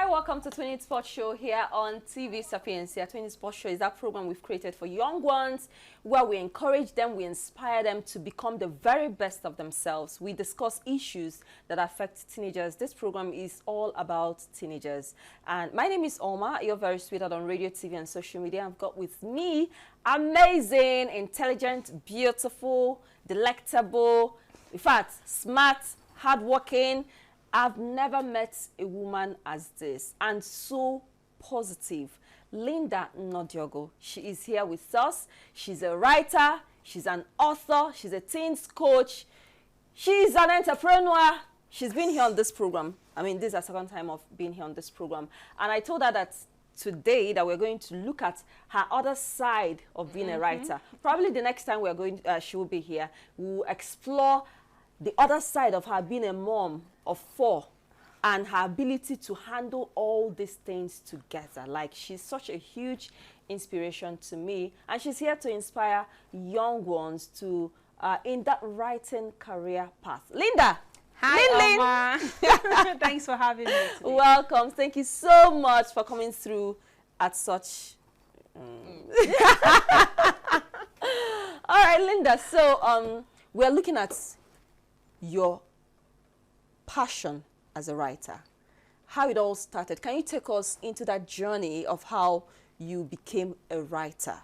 Hi, welcome to 20 Sports Show here on TV Sapiencia. 20 Sports Show is that program we've created for young ones where we encourage them, we inspire them to become the very best of themselves. We discuss issues that affect teenagers. This program is all about teenagers. And my name is Oma. You're very sweetheart on radio, TV, and social media. I've got with me amazing, intelligent, beautiful, delectable, in fact, smart, hardworking. I've never met a woman as this, and so positive. Linda Nnodiogu. She is here with us. She's a writer, she's an author, she's a teens coach, she's an entrepreneur. She's been here on this program. I mean, this is her second time of being here on this program. And I told her that today that we're going to look at her other side of being a writer. Probably the next time we're going, she will be here, we'll explore the other side of her being a mom of 4 and her ability to handle all these things together. Like, she's such a huge inspiration to me, and she's here to inspire young ones to in that writing career path. Linda. Hi, Oma. Thanks for having me today. Welcome. Thank you so much for coming through at such all right, Linda, so we're looking at your passion as a writer, how it all started. Can you take us into that journey of how you became a writer?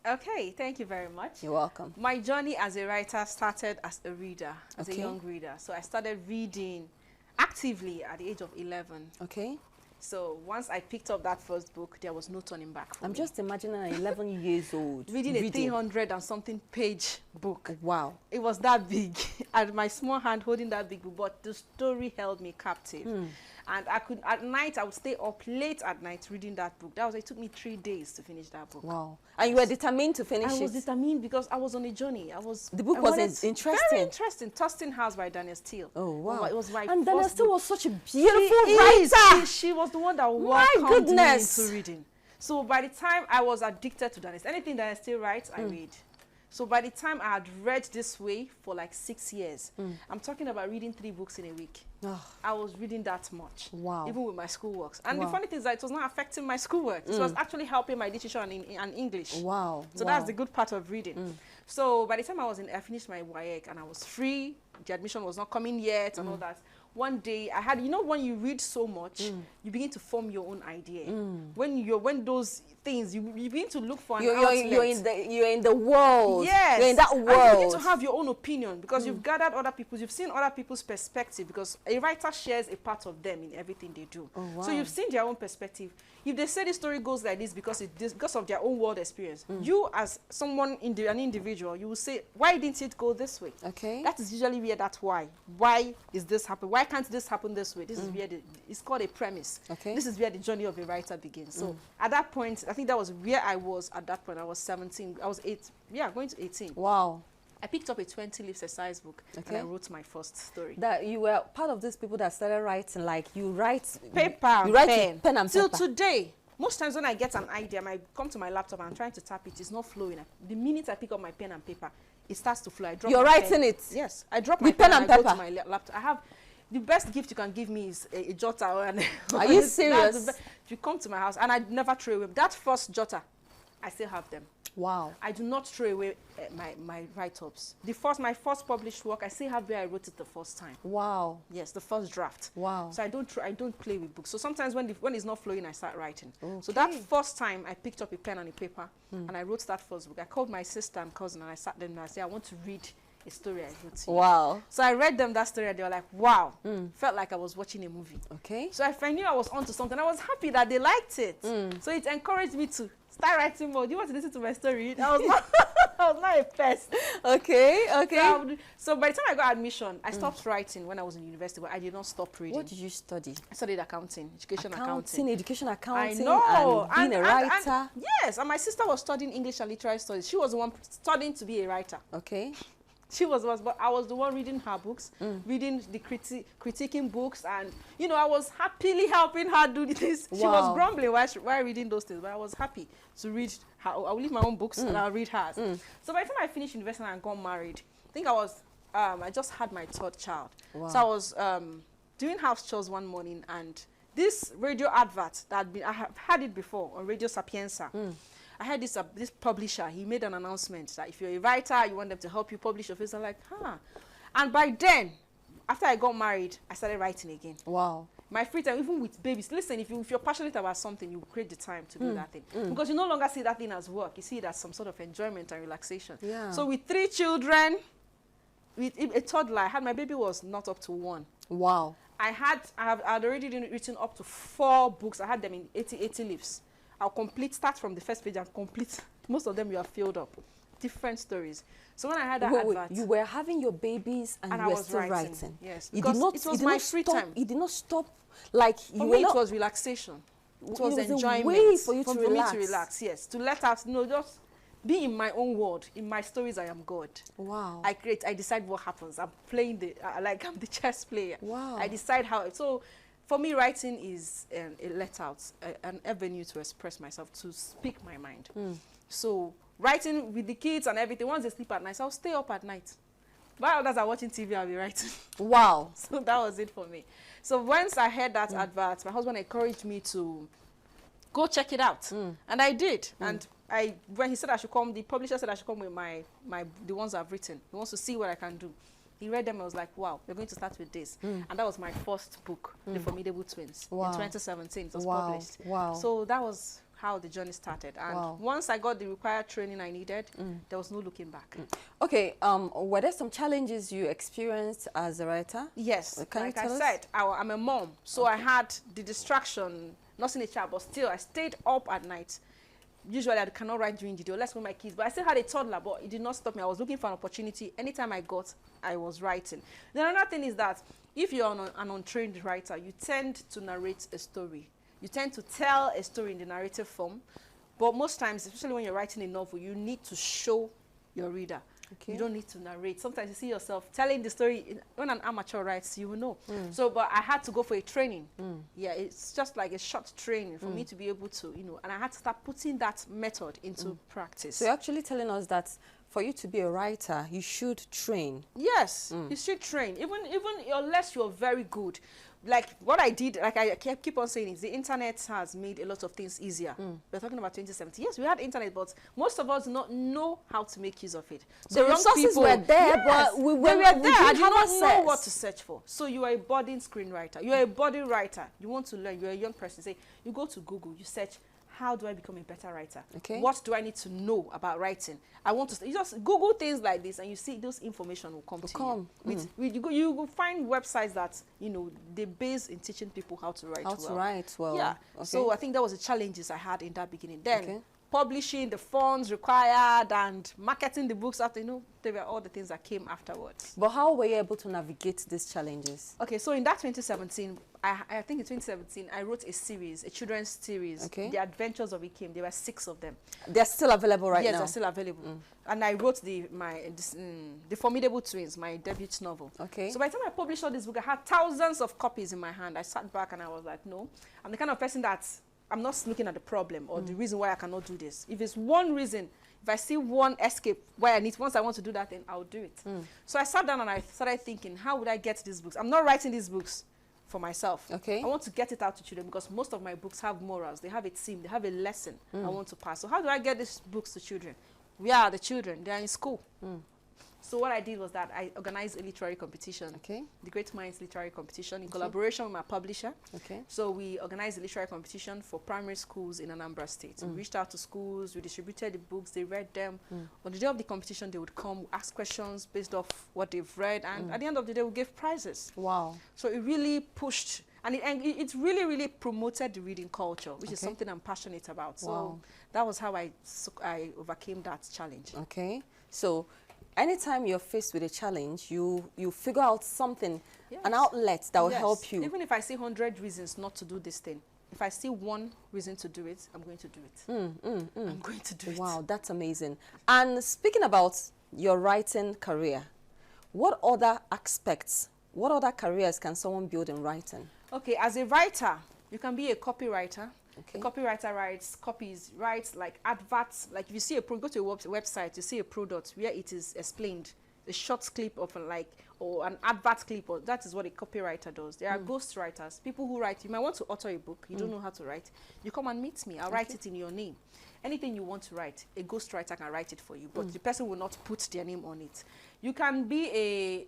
Okay, thank you very much. You're welcome. My journey as a writer started as a reader, as a Okay. young reader. So I started reading actively at the age of 11. Okay. So once I picked up that first book, there was no turning back for I'm me. just imagining an 11 years old reading a 300 and something page book. Wow. It was that big. I had my small hand holding that big book, but the story held me captive. And I could, at night, I would stay up late at night reading that book. It took me 3 days to finish that book. Wow. And you were determined to finish it? I was determined because I was on a journey. The book was interesting. Very interesting. Tustin House by Daniel Steele. Oh, wow. It was my and Daniel first Steele book. was such a beautiful writer. She was the one that My welcomed goodness. me into reading. So by the time I was addicted to Daniel, anything Daniel Steele writes, I read. So by the time I had read this way for like 6 years, I'm talking about reading 3 books in a week. Oh. I was reading that much. Wow. Even with my schoolworks. And Wow. the funny thing is that it was not affecting my schoolwork. It was actually helping my literature and English. Wow. So that's the good part of reading. So by the time I finished my WAEC and I was free, the admission was not coming yet and all that. One day I had, when you read so much, you begin to form your own idea. When those things, you begin to look for an outlet. You're in the world. Yes. You're in that And world. you begin to have your own opinion because you've gathered you've seen other people's perspective, because a writer shares a part of them in everything they do. Oh, wow. So you've seen their own perspective. If they say the story goes like this because of their own world experience, you as someone, an individual, you will say, why didn't it go this way? Okay. That is usually where that's why. Why is this happen? Why can't this happen this way? This is where it's called a premise. Okay. This is where the journey of a writer begins. So at that point, I think that was where I was at that point. I was 17. I was 8. Yeah, going to 18. Wow. I picked up a 20-leaf exercise book and I wrote my first story. That you were part of these people that started writing, like you write Paper, you write pen. with pen and Till paper. today, most times when I get an idea, I come to my laptop and I'm trying to tap it, it's not flowing. The minute I pick up my pen and paper, it starts to flow. I drop You're my writing pen. it? Yes. I drop my With pen pen and I go paper? to my laptop. I have the best gift you can give me is a jotter. Are you serious? If you come to my house, and I never throw away that first jotter, I still have them. Wow. I do not throw away my write-ups. My first published work, I still have where I wrote it the first time. Wow. Yes, the first draft. Wow. So I don't play with books. So sometimes when it's not flowing, I start writing. Okay. So that first time I picked up a pen and a paper and I wrote that first book. I called my sister and cousin and I sat them and I said, I want to read a story I wrote to you. Wow. So I read them that story and they were like, wow. Felt like I was watching a movie. Okay. So if I knew I was onto something, I was happy that they liked it. So it encouraged me to start writing more. Do you want to listen to my story? I was not a pest. Okay. Okay. So by the time I got admission, I stopped writing when I was in university, but I did not stop reading. What did you study? I studied accounting, education Education accounting. I know. And being a writer. Yes, and my sister was studying English and literary studies. She was the one studying to be a writer. Okay. She was, but I was the one reading her books, reading the critiquing books, and I was happily helping her do this. Wow. She was grumbling while reading those things, but I was happy to read her. I'll leave my own books and I'll read hers. So by the time I finished university and got married, I think I just had my 3rd child. Wow. So I was doing house chores one morning and this radio advert that I have had it before on Radio Sapienza. I had this publisher. He made an announcement that if you're a writer, you want them to help you publish your face. I'm like, huh. And by then, after I got married, I started writing again. Wow. My free time, even with babies, listen, if you're passionate about something, you create the time to do that thing. Because you no longer see that thing as work. You see it as some sort of enjoyment and relaxation. Yeah. So with 3 children, with a toddler, my baby was not up to 1. Wow. I had already written up to 4 books. I had them in 80 leaves. I'll start from the first page and complete. Most of them you are filled up. Different stories. So when I had that advert, you were having your babies and you were still writing. Yes, because it was my free time. It did not stop. Like for me, it was relaxation. It was enjoyment. A way for you to relax. Me to relax. Yes, to let out. Just be in my own world. In my stories, I am God. Wow. I decide what happens. I'm playing like I'm the chess player. Wow. I decide how. So, for me, writing is a let out, an avenue to express myself, to speak my mind. So, writing with the kids and everything. Once they sleep at night, so I'll stay up at night. While others are watching TV, I'll be writing. Wow. So that was it for me. So once I heard that advert, my husband encouraged me to go check it out. And I did. And when he said I should come, the publisher said I should come with the ones I've written. He wants to see what I can do. He read them. I was like, wow, we're going to start with this. And that was my first book, The Formidable Twins. Wow. In 2017, it was published. Wow. So that was how the journey started. And once I got the required training I needed, there was no looking back. Okay, were there some challenges you experienced as a writer? Yes, like I said, I'm a mom. So I had the distraction, not seeing a child, but still I stayed up at night. Usually I cannot write during the day, let's with my kids. But I still had a toddler, but it did not stop me. I was looking for an opportunity. Anytime I got, I was writing. Then another thing is that if you're an untrained writer, you tend to narrate a story. You tend to tell a story in the narrative form, but most times, especially when you're writing a novel, you need to show your reader. Okay. You don't need to narrate. Sometimes you see yourself telling the story. When an amateur writes, you will know. So, but I had to go for a training. Yeah, it's just like a short training for me to be able to, and I had to start putting that method into practice. So you're actually telling us that for you to be a writer, you should train. Yes, you should train. Even unless you're very good. Like what I did, like I keep on saying, is the internet has made a lot of things easier. We're talking about 2017. Yes, we had internet, but most of us do not know how to make use of it. So the resources were there, but we were there. I did not know what to search for. So you are a budding screenwriter. You are a budding writer. You want to learn. You're a young person. Say you go to Google. You search, how do I become a better writer? Okay. What do I need to know about writing? I want to. You just Google things like this, and you see those information will come to you. You will find websites that they base in teaching people how to write. Yeah. Okay. So I think that was the challenges I had in that beginning. Then publishing, the funds required, and marketing the books after. They were all the things that came afterwards. But how were you able to navigate these challenges? Okay, so in that 2017, I think in 2017, I wrote a series, a children's series. Okay. The Adventures of Ikem. There were 6 of them. They're still available right now? Yes, they're still available. And I wrote The Formidable Twins, my debut novel. Okay. So by the time I published all this book, I had thousands of copies in my hand. I sat back and I was like, no, I'm the kind of person that I'm not looking at the problem or the reason why I cannot do this. If it's one reason, if I see one escape where once I want to do that, then I'll do it. So I sat down and I started thinking, how would I get these books? I'm not writing these books for myself. Okay. I want to get it out to children because most of my books have morals. They have a theme. They have a lesson I want to pass. So how do I get these books to children? We are the children. They are in school. So what I did was that I organized a literary competition, the Great Minds Literary Competition, in collaboration with my publisher. Okay. So we organized a literary competition for primary schools in Anambra State. We reached out to schools, we distributed the books, they read them. On the day of the competition, they would come, ask questions based off what they've read, and at the end of the day, we gave prizes. Wow. So it really pushed, and it really, really promoted the reading culture, which is something I'm passionate about. So that was how I overcame that challenge. Okay. So anytime you're faced with a challenge, you figure out something, an outlet that will help you. Even if I see 100 reasons not to do this thing, if I see one reason to do it, I'm going to do it. I'm going to do it. Wow, that's amazing. And speaking about your writing career, what other aspects, what other careers can someone build in writing? Okay, as a writer, you can be a copywriter. Okay. A copywriter writes like adverts. Like if you see go to a website, you see a product where it is explained, a short clip of or an advert clip, or that is what a copywriter does. There are ghost writers, people who write. You might want to author a book, you don't know how to write. You come and meet me. I'll write it in your name. Anything you want to write, a ghost writer can write it for you, but the person will not put their name on it. You can be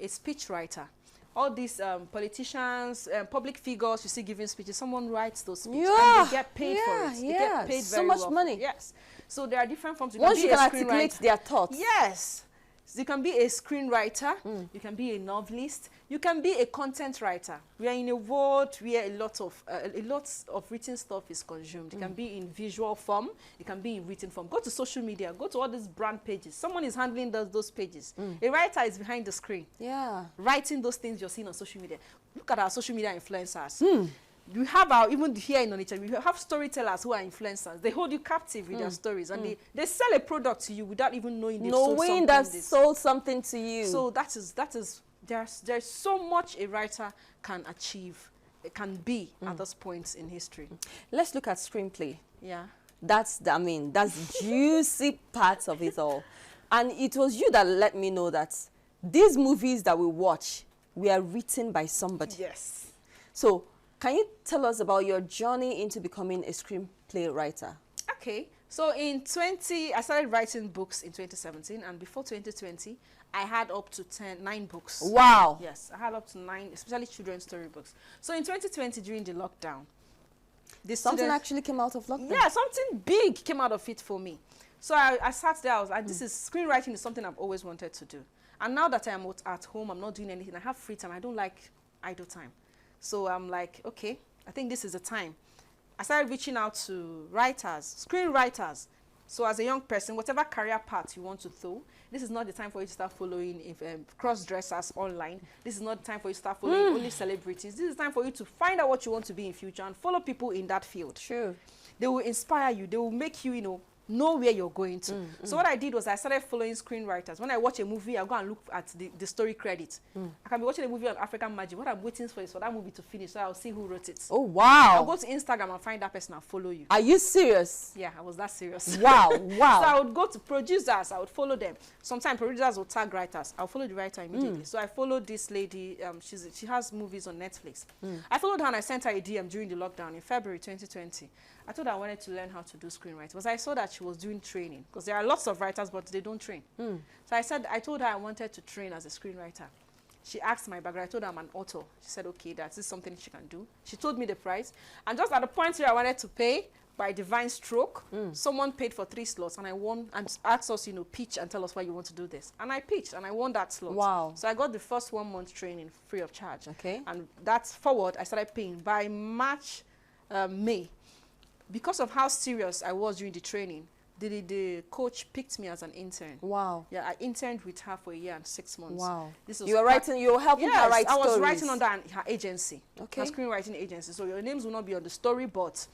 a speech writer. All these politicians, public figures you see giving speeches, someone writes those speeches and they get paid for it. They get paid so very much well. money. Yes. So there are different forms. Once you can articulate their thoughts. Yes. So you can be a screenwriter, you can be a novelist, you can be a content writer. We are in a world where a lot of written stuff is consumed. It can be in visual form, it can be in written form. Go to social media, go to all these brand pages. Someone is handling those pages. A writer is behind the screen. Yeah. Writing those things you're seeing on social media. Look at our social media influencers. We have even here in Onitsha, we have storytellers who are influencers. They hold you captive with their stories, and they sell a product to you without even knowing they've sold something to you. So that is there's so much a writer can achieve, it can be at this point in history. Let's look at screenplay. Yeah. That's juicy parts of it all. And it was you that let me know that these movies that we watch were written by somebody. Yes. So can you tell us about your journey into becoming a screenplay writer? Okay. So I started writing books in 2017, and before 2020, I had up to 9 books. Wow. Yes, I had up to 9, especially children's storybooks. So in 2020, during the lockdown, something actually came out of lockdown? Yeah, something big came out of it for me. So I sat there, I was like, screenwriting is something I've always wanted to do. And now that I'm at home, I'm not doing anything, I have free time, I don't like idle time. So I'm like, okay, I think this is the time. I started reaching out to writers, screenwriters. So as a young person, whatever career path you want to throw, this is not the time for you to start following cross-dressers online. This is not the time for you to start following only celebrities. This is the time for you to find out what you want to be in future and follow people in that field. True. They will inspire you. They will make you, know where you're going to. So what I did was I started following screenwriters. When I watch a movie, I go and look at the story credits. I can be watching a movie on African Magic. What I'm waiting for is for that movie to finish, so I'll see who wrote it. Oh, wow. I'll go to Instagram and find that person and follow you. Are you serious? Yeah, I was that serious. Wow, wow. So I would go to producers. I would follow them. Sometimes producers will tag writers. I'll follow the writer immediately. So I followed this lady. She has movies on Netflix. I followed her and I sent her a DM during the lockdown in February 2020. I told her I wanted to learn how to do screenwriting because I saw that she was doing training, because there are lots of writers, but they don't train. So I told her I wanted to train as a screenwriter. She asked my background. I told her I'm an author. She said, okay, this is something she can do. She told me the price. And just at the point where I wanted to pay, by divine stroke, someone paid for 3 slots, and I won, and asked us, pitch and tell us why you want to do this. And I pitched, and I won that slot. Wow. So I got the first 1 month training free of charge. Okay. And that's forward, I started paying. By May, because of how serious I was during the training, the coach picked me as an intern. Wow. Yeah, I interned with her for 1 year and 6 months. Wow. This was you were helping her write stories. I was writing under her agency. Okay. Her screenwriting agency. So your names will not be on the story, but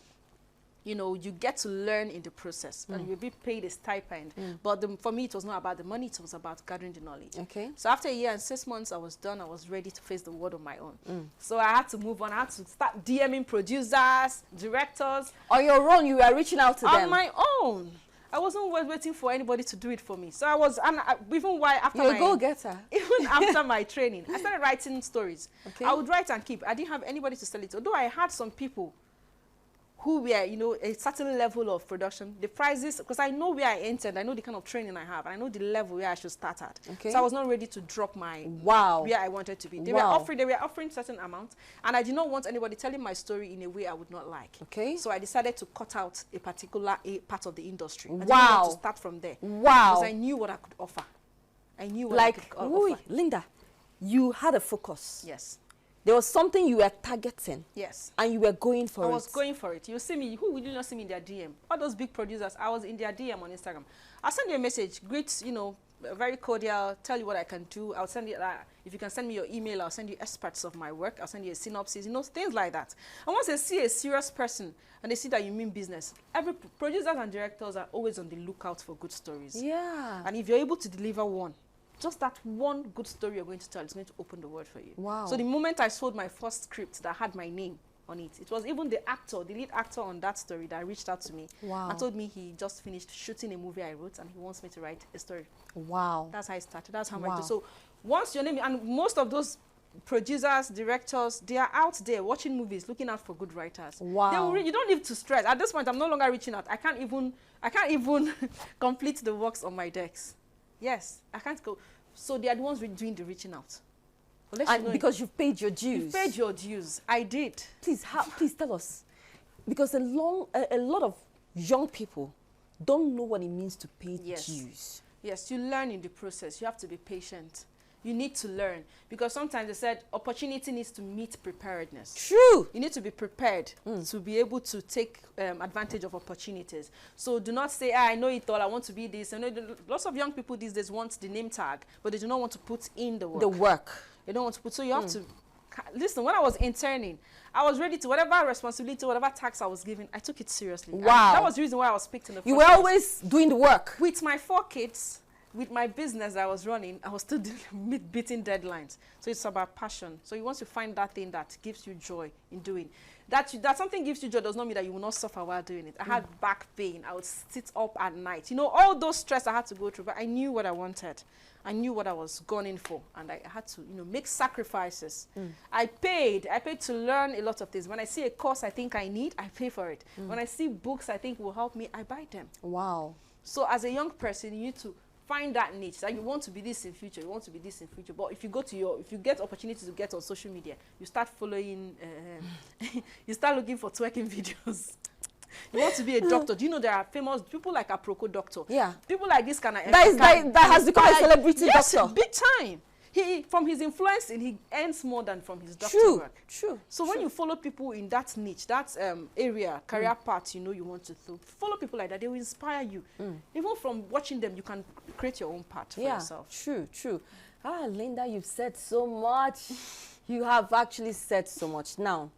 you get to learn in the process, and you'll be paid a stipend. But for me, it was not about the money, it was about gathering the knowledge. Okay. So after 1 year and 6 months, I was done. I was ready to face the world on my own. So I had to move on. I had to start DMing producers, directors. On your own, you were reaching out to them? On my own. I wasn't waiting for anybody to do it for me. So I was, even after go-getter. Even after my training, I started writing stories. Okay. I would write and keep. I didn't have anybody to sell it. Although I had some people who were, a certain level of production. The prices, because I know where I entered, I know the kind of training I have, and I know the level where I should start at. Okay. So I was not ready to drop my where I wanted to be. They were offering certain amounts, and I did not want anybody telling my story in a way I would not like. Okay. So I decided to cut out a particular part of the industry. I didn't Wow. want to start from there. Wow. Because I knew what I could offer. I knew what I could offer. Linda, you had a focus. Yes. There was something you were targeting. Yes. And you were going for it. I was going for it. You see me, who will you not see me in their DM? All those big producers, I was in their DM on Instagram. I'll send you a message, greet, very cordial, tell you what I can do. I'll send you, if you can send me your email, I'll send you experts of my work. I'll send you a synopsis, things like that. And once they see a serious person and they see that you mean business, producers and directors are always on the lookout for good stories. Yeah. And if you're able to deliver one, just that one good story you're going to tell is going to open the world for you. Wow. So the moment I sold my first script that had my name on it. It was even the actor, the lead actor on that story that reached out to me Wow. and told me he just finished shooting a movie I wrote and he wants me to write a story. Wow. That's how I started. That's how Wow. I do. So once your name, and most of those producers, directors, they are out there watching movies, looking out for good writers. Wow. They will you don't need to stress. At this point, I'm no longer reaching out. I can't even complete the works on my decks. Yes, I can't go. So they are the ones doing the reaching out. And because you've paid your dues. You've paid your dues. I did. Please, please tell us. Because a lot of young people don't know what it means to pay dues. Yes, you learn in the process. You have to be patient. You need to learn. Because sometimes they said opportunity needs to meet preparedness. True. You need to be prepared to be able to take advantage of opportunities. So do not say, I know it all, I want to be this. I know lots of young people these days want the name tag, but they do not want to put in the work. The work. They don't want to put, so you have to, listen, when I was interning, I was ready to, whatever responsibility, whatever tax I was given, I took it seriously. Wow. And that was the reason why I was picked in the first You were place. always doing the work. With my 4 kids, with my business I was running, I was still beating deadlines. So it's about passion. So you want to find that thing that gives you joy in doing. That something gives you joy does not mean that you will not suffer while doing it. I had back pain. I would sit up at night. You know, all those stress I had to go through, but I knew what I wanted. I knew what I was gunning for, and I had to, make sacrifices. I paid to learn a lot of things. When I see a course I think I need, I pay for it. When I see books I think will help me, I buy them. Wow. So as a young person, you need to find that niche that you want to be this in future, you want to be this in future. But if you get opportunities to get on social media, you start following, you start looking for twerking videos. You want to be a doctor. Do you know there are famous people like Aproko doctor? Yeah. People like this that has become a celebrity doctor. Big time. He from his influence, he earns more than from his doctor work. True. So when you follow people in that niche, that area, career path, you want to follow people like that, they will inspire you. Even from watching them, you can create your own path for yourself. True. Linda, you've said so much. You have actually said so much. Now,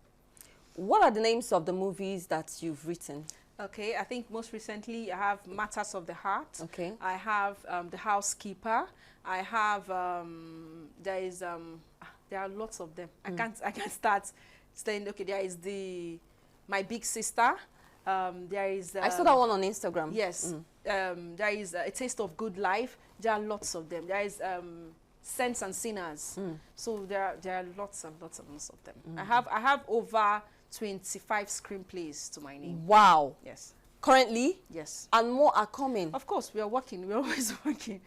what are the names of the movies that you've written? Okay, I think most recently I have Matters of the Heart. Okay. I have The Housekeeper. I have there are lots of them. I can't start saying, okay, there is My Big Sister. There is I saw that one on Instagram. Yes. There is A Taste of Good Life. There are lots of them. There is Saints and Sinners. So there are lots and lots of them. I have over 25 screenplays to my name. Wow. Yes. Currently? Yes. And more are coming? Of course, we are working. We're always working.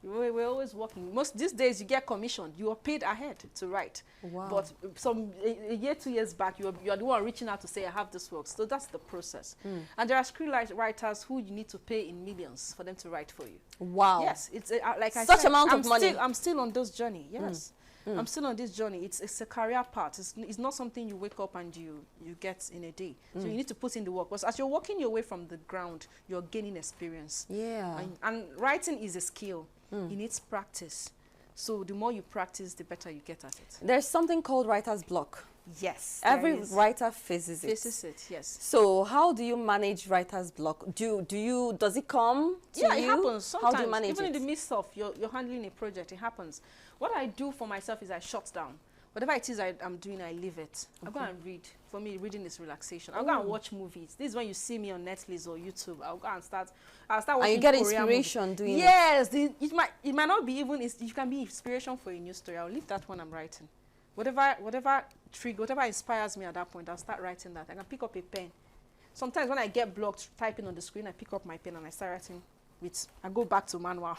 We're always working. These days, you get commissioned. You are paid ahead to write. Wow. But a year, 2 years back, you are the one reaching out to say, I have this work. So that's the process. And there are screenwriters who you need to pay in millions for them to write for you. Wow. Yes. It's like I said, such amount of money. I'm still on this journey. Yes. I'm still on this journey. It's a career path. It's not something you wake up and you get in a day. So you need to put in the work. Because as you're working your way from the ground, you're gaining experience. Yeah. And writing is a skill. It needs practice. So the more you practice, the better you get at it. There's something called writer's block. Yes. Every writer faces it. Faces it, yes. So how do you manage writer's block? Does it come to you? Yeah, it happens. Sometimes, how do you manage even it? in the midst of you're handling a project, it happens. What I do for myself is I shut down. Whatever it is I'm doing, I leave it. I'll go and read. For me, reading is relaxation. I'll go and watch movies. This is when you see me on Netflix or YouTube. I'll start watching and you get Korean inspiration movies. doing yes, it might not be even, you can be inspiration for a new story. I'll leave that one I'm writing. Whatever inspires me at that point, I'll start writing that. I can pick up a pen. Sometimes when I get blocked typing on the screen, I pick up my pen and I start writing. I go back to manual.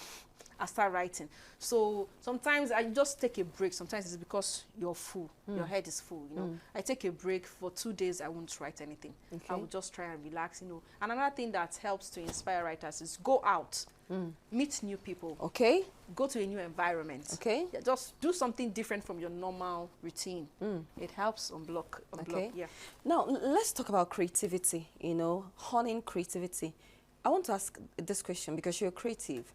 I start writing. So sometimes I just take a break. Sometimes it's because you're full. Your head is full, I take a break for 2 days. I won't write anything. Okay. I will just try and relax, And another thing that helps to inspire writers is go out, meet new people. Okay. Go to a new environment. Okay. Yeah, just do something different from your normal routine. It helps unblock. Okay. Yeah. Now, let's talk about creativity, honing creativity. I want to ask this question because you're creative.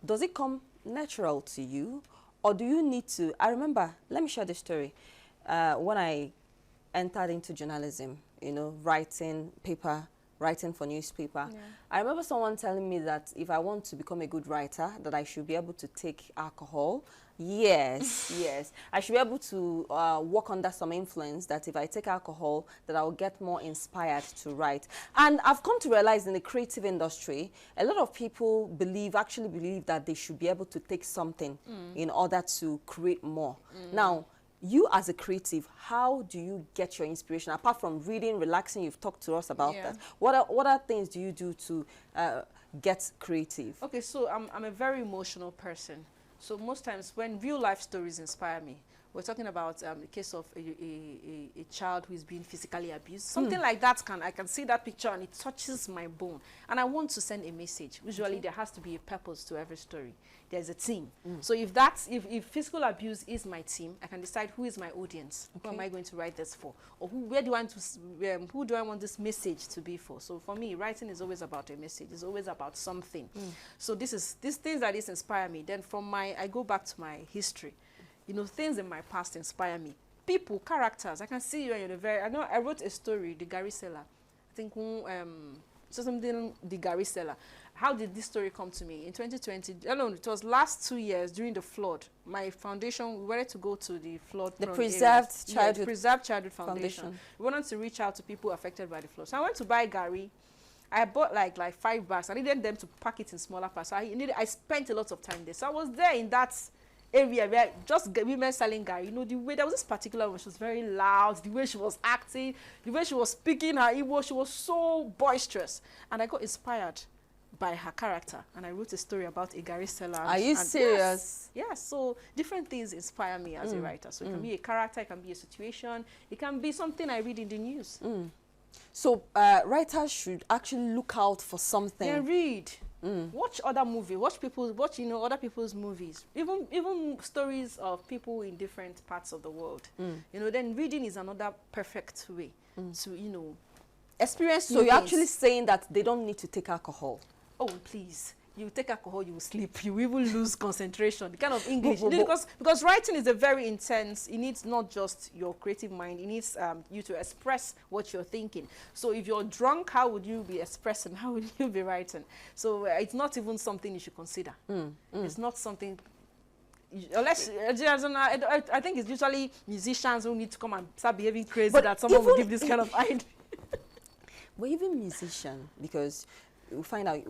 Does it come natural to you, or do you need to? I remember, let me share the story. When I entered into journalism, writing paper writing for newspaper. Yeah. I remember someone telling me that if I want to become a good writer, that I should be able to take alcohol. Yes, yes. I should be able to work under some influence, that if I take alcohol, that I'll get more inspired to write. And I've come to realize in the creative industry, a lot of people actually believe that they should be able to take something in order to create more. Now, you as a creative, how do you get your inspiration? Apart from reading, relaxing, you've talked to us about that. What are things do you do to get creative? Okay, so I'm a very emotional person. So most times when real life stories inspire me, we're talking about the case of a child who is being physically abused. Something like that, I can see that picture and it touches my bone. And I want to send a message. Usually there has to be a purpose to every story. There's a theme. So if physical abuse is my theme, I can decide who is my audience. Who am I going to write this for? Or who do I want this message to be for? So for me, writing is always about a message. It's always about something. So these things that inspire me. Then I go back to my history. You know, things in my past inspire me. People, characters. I can see you in I wrote a story, The Gary Seller. I think The Gary Seller. How did this story come to me? In 2020, it was last 2 years during the flood. My foundation, we wanted to go to the flood. The Preserved Childhood Foundation. We wanted to reach out to people affected by the flood. So I went to buy Gary. I bought like 5 bags. I needed them to pack it in smaller parts. So I spent a lot of time there. So I was there in that area where just women selling Gary. You know, the way there was this particular one, she was very loud, the way she was acting, the way she was speaking her Igbo, she was so boisterous. And I got inspired by her character, and I wrote a story about a Gary seller. Are you serious? Yes. So different things inspire me as a writer. So it can be a character, it can be a situation, it can be something I read in the news. So writers should actually look out for something. Yeah, read. Watch other movies. Watch other people's movies. Even stories of people in different parts of the world. You know, then reading is another perfect way to experience. So you're actually saying that they don't need to take alcohol? Oh, please. You take alcohol, you will sleep. You will lose concentration. The kind of English. Because writing is a very intense. It needs not just your creative mind. It needs you to express what you're thinking. So if you're drunk, how would you be expressing? How would you be writing? So it's not even something you should consider. It's not something. Unless I think it's usually musicians who need to come and start behaving crazy, but that someone will give this kind of idea. But even musician, because we find out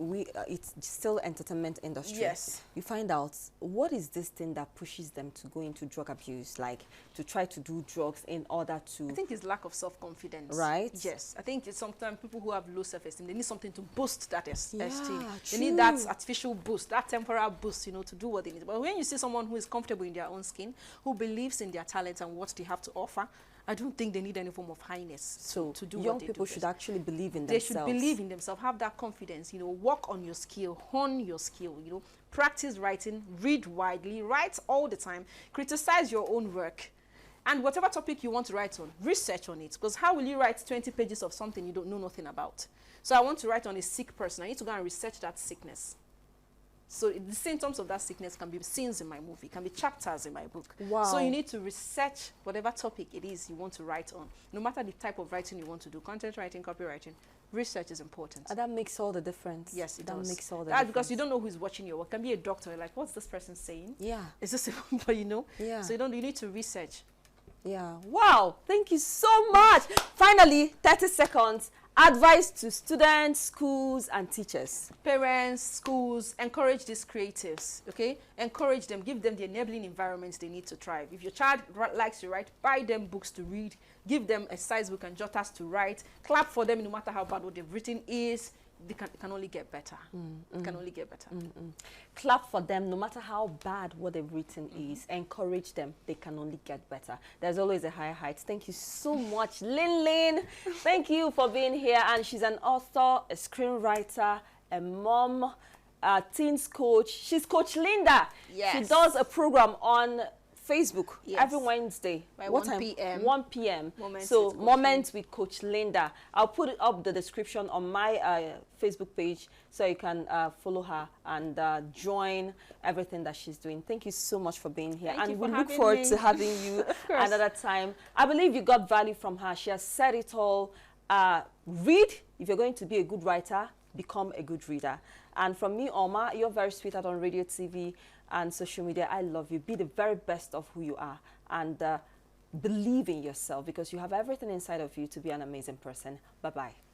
it's still entertainment industry. Yes. You find out what is this thing that pushes them to go into drug abuse, like to try to do drugs in order to. I think it's lack of self-confidence. Right. Yes. I think it's sometimes people who have low self-esteem, they need something to boost that esteem. True. They need that artificial boost, that temporal boost, to do what they need. But when you see someone who is comfortable in their own skin, who believes in their talents and what they have to offer, I don't think they need any form of highness to do what they do. Young people should actually believe in themselves. They should believe in themselves, have that confidence, work on your skill, hone your skill, practice writing, read widely, write all the time, criticize your own work. And whatever topic you want to write on, research on it. Because how will you write 20 pages of something you don't know nothing about? So I want to write on a sick person. I need to go and research that sickness. So the symptoms of that sickness can be scenes in my movie, can be chapters in my book. Wow. So you need to research whatever topic it is you want to write on, no matter the type of writing you want to do, content writing, copywriting. Research is important. And that makes all the difference. Yes, it does. That makes all the difference. Because you don't know who's watching your work. It can be a doctor, you're like, what's this person saying? Yeah. It's just but Yeah. So you need to research. Yeah. Wow. Thank you so much. Finally, 30 seconds. Advice to students, schools, and teachers. Parents, schools, encourage these creatives, okay? Encourage them, give them the enabling environments they need to thrive. If your child likes to write, buy them books to read, give them a size book and jotters to write, clap for them no matter how bad what they've written is. It can only get better. It can only get better. Clap for them no matter how bad what they've written is. Encourage them. They can only get better. There's always a higher height. Thank you so much, Lin. Thank you for being here. And she's an author, a screenwriter, a mom, a teens coach. She's Coach Linda. Yes. She does a program on Facebook every Wednesday. By what 1 time? p.m. 1 p.m. Moments Moments with Coach Linda. I'll put it up the description on my Facebook page so you can follow her and join everything that she's doing. Thank you so much for being here. Thank you we for look having forward me. to having you another time. I believe you got value from her. She has said it all. Read, If you're going to be a good writer, become a good reader. And from me, Oma, you're very sweetheart on radio, TV, and social media. I love you. Be the very best of who you are. And believe in yourself, because you have everything inside of you to be an amazing person. Bye-bye.